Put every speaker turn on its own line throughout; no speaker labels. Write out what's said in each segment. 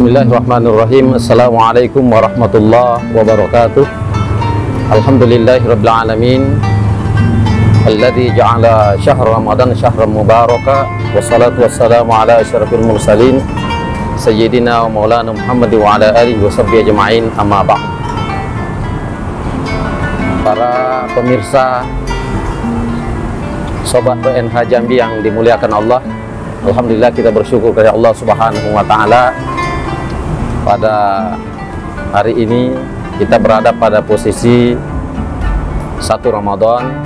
Bismillahirrahmanirrahim. Assalamualaikum warahmatullahi wabarakatuh. Alhamdulillahirabbil alamin. Alladzi ja'ala syahr Ramadan syahran mubaraka. Wassalatu wassalamu ala asyrafil mursalin sayyidina wa maulana Muhammad wa ala alihi wa sahbihi ajma'in. Amma ba'd. Para pemirsa Sobat PNH Jambi yang dimuliakan Allah, alhamdulillah kita bersyukur kepada Allah Subhanahu wa taala. Pada hari ini kita berada pada posisi 1 Ramadan,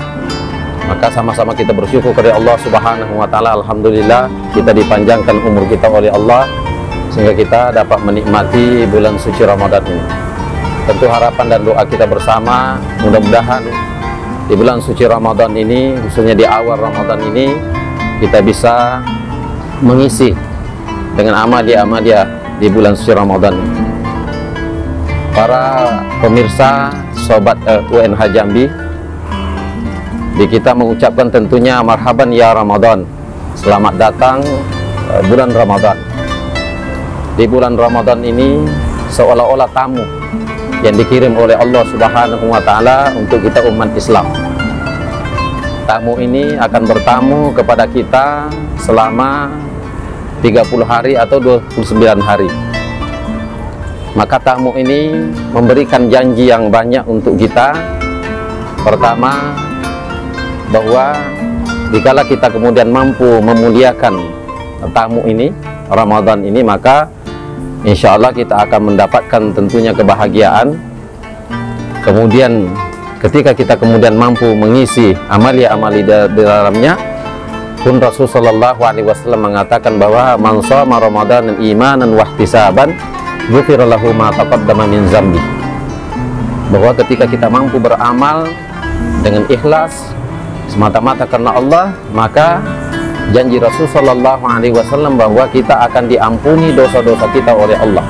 maka sama-sama kita bersyukur kepada Allah Subhanahu wa taala. Alhamdulillah kita dipanjangkan umur kita oleh Allah sehingga kita dapat menikmati bulan suci Ramadan ini. Tentu harapan dan doa kita bersama, mudah-mudahan di bulan suci Ramadan ini, khususnya di awal Ramadan ini, kita bisa mengisi dengan amalia-amalia di bulan suci Ramadan. Para pemirsa Sobat UNH Jambi, kita mengucapkan tentunya marhaban ya Ramadan. Selamat datang bulan Ramadan. Di bulan Ramadan ini seolah-olah tamu yang dikirim oleh Allah Subhanahu wa taala untuk kita umat Islam. Tamu ini akan bertamu kepada kita selama 30 hari atau 29 hari. Maka tamu ini memberikan janji yang banyak untuk kita. Pertama, bahwa dikala kita kemudian mampu memuliakan tamu ini, Ramadan ini, maka insya Allah kita akan mendapatkan tentunya kebahagiaan. Kemudian ketika kita kemudian mampu mengisi amalia-amalia di dalamnya, pun Rasulullah sallallahu alaihi wasallam mengatakan bahwa man shoma Ramadan imanan wa ihtisaban ghufira lahu ma taqaddama min zambi. Bahwa ketika kita mampu beramal dengan ikhlas semata-mata karena Allah, maka janji Rasulullah sallallahu alaihi wasallam bahwa kita akan diampuni dosa-dosa kita oleh Allah.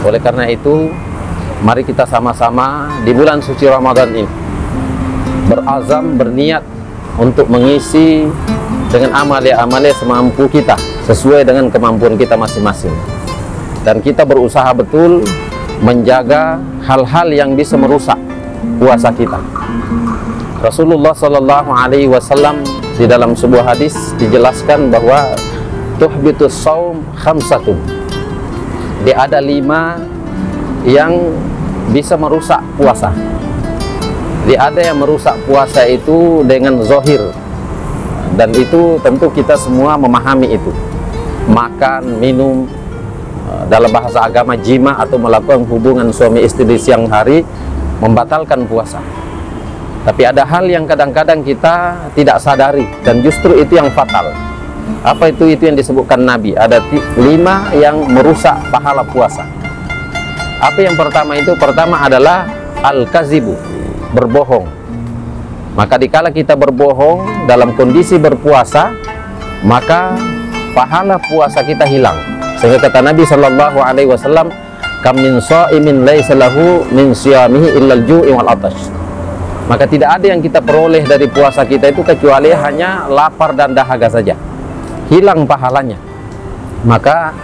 Oleh karena itu, mari kita sama-sama di bulan suci Ramadan ini berazam, berniat untuk mengisi dengan amalia-amalia semampu kita, sesuai dengan kemampuan kita masing-masing. Dan kita berusaha betul menjaga hal-hal yang bisa merusak puasa kita. Rasulullah sallallahu alaihi wasallam di dalam sebuah hadis dijelaskan bahwa tuhbitus shaum khamsatun. Ada 5 yang bisa merusak puasa. Ada yang merusak puasa itu dengan zahir, dan itu tentu kita semua memahami itu. Makan, minum, dalam bahasa agama jima atau melakukan hubungan suami istri di siang hari membatalkan puasa. Tapi ada hal yang kadang-kadang kita tidak sadari dan justru itu yang fatal. Apa itu? Itu yang disebutkan Nabi. Ada 5 yang merusak pahala puasa. Apa yang pertama itu? Pertama adalah al-kazibu, berbohong. Maka dikala kita berbohong dalam kondisi berpuasa, maka pahala puasa kita hilang. Sehingga kata Nabi sallallahu alaihi wasallam, kam min shaimin laisa lahu min siyamihi illal ju'i wal atash. Maka tidak ada yang kita peroleh dari puasa kita itu kecuali hanya lapar dan dahaga saja. Hilang pahalanya. Maka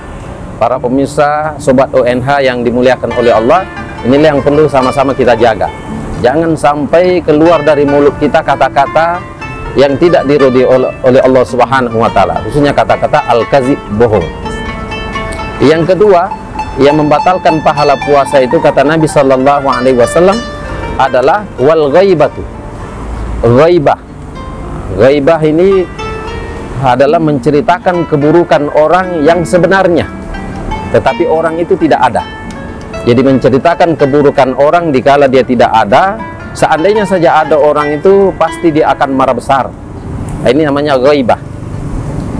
para pemirsa Sobat ONH yang dimuliakan oleh Allah, inilah yang perlu sama-sama kita jaga. Jangan sampai keluar dari mulut kita kata-kata yang tidak diridhoi oleh Allah Subhanahu wa taala, khususnya kata-kata al-kazib, bohong. Yang kedua, yang membatalkan pahala puasa itu kata Nabi sallallahu alaihi wasallam adalah wal ghaibatu. Ghaibah. Ghaibah ini adalah menceritakan keburukan orang yang sebenarnya, tetapi orang itu tidak ada. Jadi menceritakan keburukan orang dikala dia tidak ada. Seandainya saja ada orang itu, pasti dia akan marah besar. Nah, ini namanya ghaibah.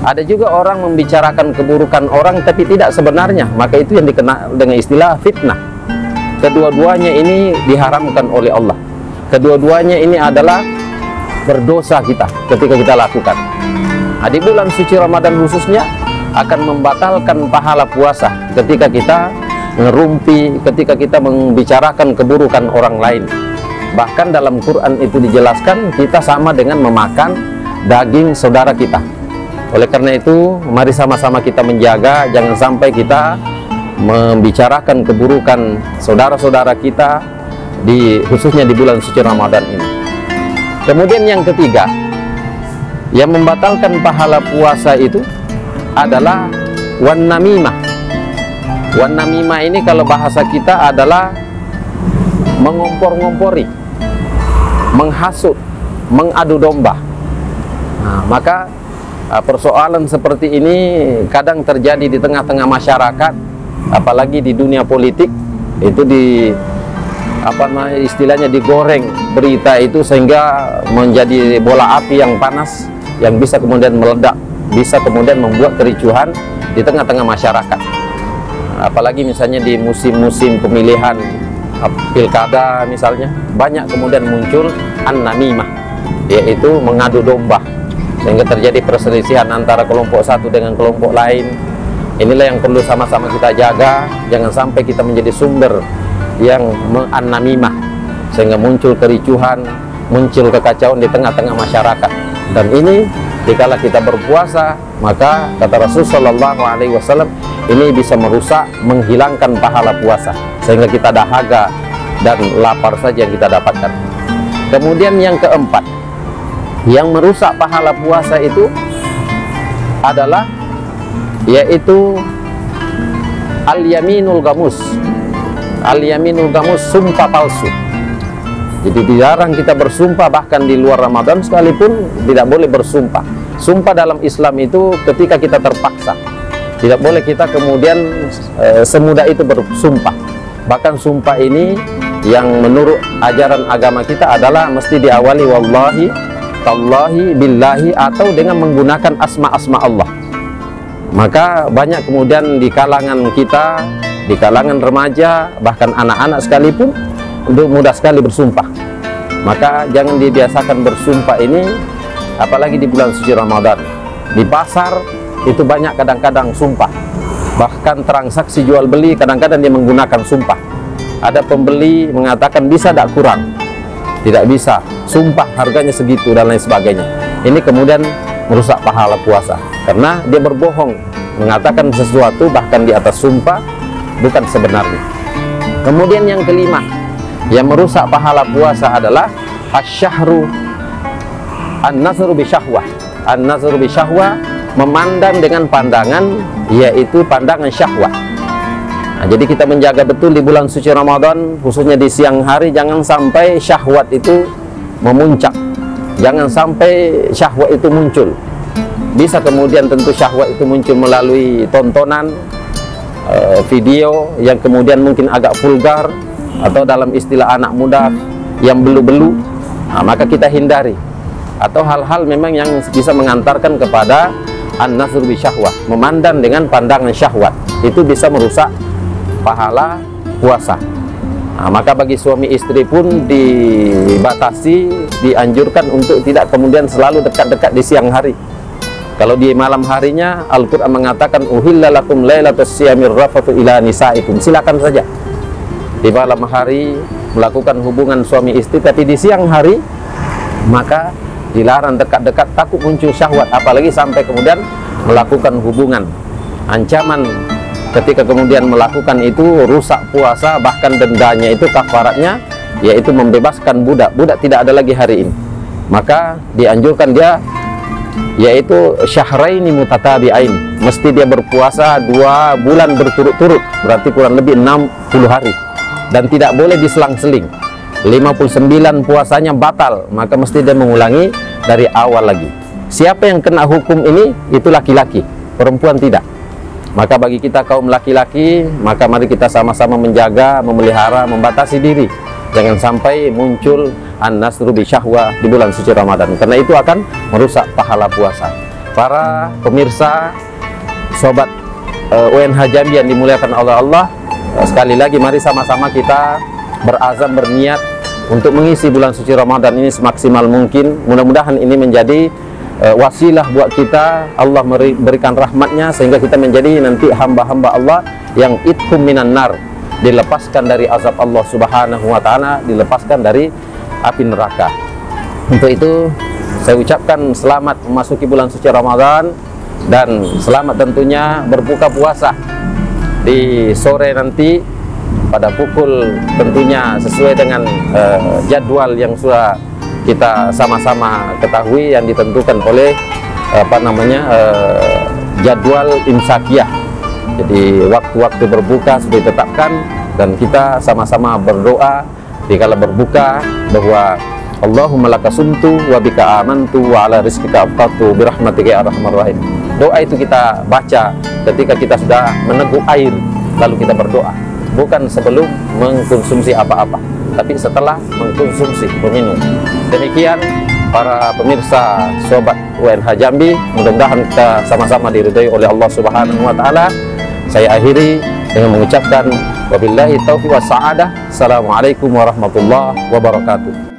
Ada juga orang membicarakan keburukan orang tapi tidak sebenarnya, maka itu yang dikenal dengan istilah fitnah. Kedua-duanya ini diharamkan oleh Allah. Kedua-duanya ini adalah berdosa kita ketika kita lakukan. Nah, di bulan suci Ramadan khususnya akan membatalkan pahala puasa ketika kita ngerumpi, ketika kita membicarakan keburukan orang lain. Bahkan dalam Quran itu dijelaskan kita sama dengan memakan daging saudara kita. Oleh karena itu, mari sama-sama kita menjaga, jangan sampai kita membicarakan keburukan saudara-saudara kita khususnya di bulan suci Ramadan ini. Kemudian yang ketiga, yang membatalkan pahala puasa itu adalah wan namimah. Wan namimah ini kalau bahasa kita adalah mengompor-ngompori, menghasut, mengadu domba. Nah, maka persoalan seperti ini kadang terjadi di tengah-tengah masyarakat, apalagi di dunia politik. Itu istilahnya digoreng berita itu sehingga menjadi bola api yang panas, yang bisa kemudian meledak, bisa kemudian membuat kericuhan di tengah-tengah masyarakat. Apalagi misalnya di musim-musim pemilihan pilkada misalnya, banyak kemudian muncul an-namimah, yaitu mengadu domba, sehingga terjadi perselisihan antara kelompok satu dengan kelompok lain. Inilah yang perlu sama-sama kita jaga, jangan sampai kita menjadi sumber yang an-namimah, sehingga muncul kericuhan, muncul kekacauan di tengah-tengah masyarakat. Dan ini dikala kita berpuasa, maka kata Rasulullah SAW, ini bisa merusak, menghilangkan pahala puasa, sehingga kita dahaga dan lapar saja yang kita dapatkan. Kemudian yang keempat, yang merusak pahala puasa itu adalah yaitu al-yaminul gamus. Al-yaminul gamus, sumpah palsu. Jadi dilarang kita bersumpah, bahkan di luar Ramadan sekalipun tidak boleh bersumpah. Sumpah dalam Islam itu ketika kita terpaksa. Tidak boleh kita kemudian semudah itu bersumpah. Bahkan sumpah ini yang menurut ajaran agama kita adalah mesti diawali wallahi, tallahi, billahi, atau dengan menggunakan asma-asma Allah. Maka banyak kemudian di kalangan kita, di kalangan remaja, bahkan anak-anak sekalipun mudah sekali bersumpah. Maka jangan dibiasakan bersumpah ini, apalagi di bulan suci Ramadan. Di pasar itu banyak kadang-kadang sumpah, bahkan transaksi jual beli kadang-kadang dia menggunakan sumpah. Ada pembeli mengatakan bisa tidak kurang, tidak bisa, sumpah harganya segitu dan lain sebagainya. Ini kemudian merusak pahala puasa, karena dia berbohong, mengatakan sesuatu bahkan di atas sumpah bukan sebenarnya. Kemudian yang kelima, yang merusak pahala puasa adalah asyahru an-nazru bisyahwah. An-nazru bisyahwah, memandang dengan pandangan, yaitu pandangan syahwat. Nah, jadi kita menjaga betul di bulan suci Ramadan, khususnya di siang hari, jangan sampai syahwat itu memuncak, jangan sampai syahwat itu muncul. Bisa kemudian tentu syahwat itu muncul melalui tontonan video yang kemudian mungkin agak vulgar, atau dalam istilah anak muda yang belu-belu. Nah, maka kita hindari. Atau hal-hal memang yang bisa mengantarkan kepada an-nazru bisyahwah, memandang dengan pandangan syahwat, itu bisa merusak pahala puasa. Nah, maka bagi suami istri pun dibatasi, dianjurkan untuk tidak kemudian selalu dekat-dekat di siang hari. Kalau di malam harinya, Al-Quran mengatakan uhilla lakum lailatus siyamir rafathu ila nisaikum, silakan saja di malam hari melakukan hubungan suami istri, tapi di siang hari maka dilarang dekat-dekat, takut muncul syahwat, apalagi sampai kemudian melakukan hubungan. Ancaman ketika kemudian melakukan itu rusak puasa, bahkan dendanya itu kafaratnya yaitu membebaskan budak. Budak tidak ada lagi hari ini, maka dianjurkan dia yaitu syahraini mutatabi'ain, mesti dia berpuasa 2 bulan berturut-turut, berarti kurang lebih 60 hari, dan tidak boleh diselang-seling. 59 puasanya batal, maka mesti dia mengulangi dari awal lagi. Siapa yang kena hukum ini? Itu laki-laki, perempuan tidak. Maka bagi kita kaum laki-laki, maka mari kita sama-sama menjaga, memelihara, membatasi diri, jangan sampai muncul an-nazru bisyahwah di bulan suci Ramadan, karena itu akan merusak pahala puasa. Para pemirsa, sobat UNH Jambi yang dimuliakan oleh Allah, sekali lagi mari sama-sama kita berazam, berniat untuk mengisi bulan suci Ramadan ini semaksimal mungkin. Mudah-mudahan ini menjadi wasilah buat kita, Allah memberikan rahmatnya sehingga kita menjadi nanti hamba-hamba Allah yang itkum minan nar, dilepaskan dari azab Allah Subhanahu wa ta'ala, dilepaskan dari api neraka. Untuk itu saya ucapkan selamat memasuki bulan suci Ramadan, dan selamat tentunya berbuka puasa di sore nanti pada pukul tentunya sesuai dengan jadwal yang sudah kita sama-sama ketahui yang ditentukan oleh jadwal imsakiyah. Jadi waktu-waktu berbuka sudah ditetapkan dan kita sama-sama berdoa di kala berbuka bahwa Allahumma laka sumtu wa bika amantu wa ala rizqika afqatu birahmatika ya arhamar rahim. Doa itu kita baca ketika kita sudah meneguk air, lalu kita berdoa, bukan sebelum mengkonsumsi apa-apa, tapi setelah mengkonsumsi, meminum. Demikian para pemirsa sobat UNH Jambi, mudah-mudahan kita sama-sama diridhai oleh Allah Subhanahu wa taala. Saya akhiri dengan mengucapkan wabillahi taufiq was sa'adah. Assalamualaikum warahmatullahi wabarakatuh.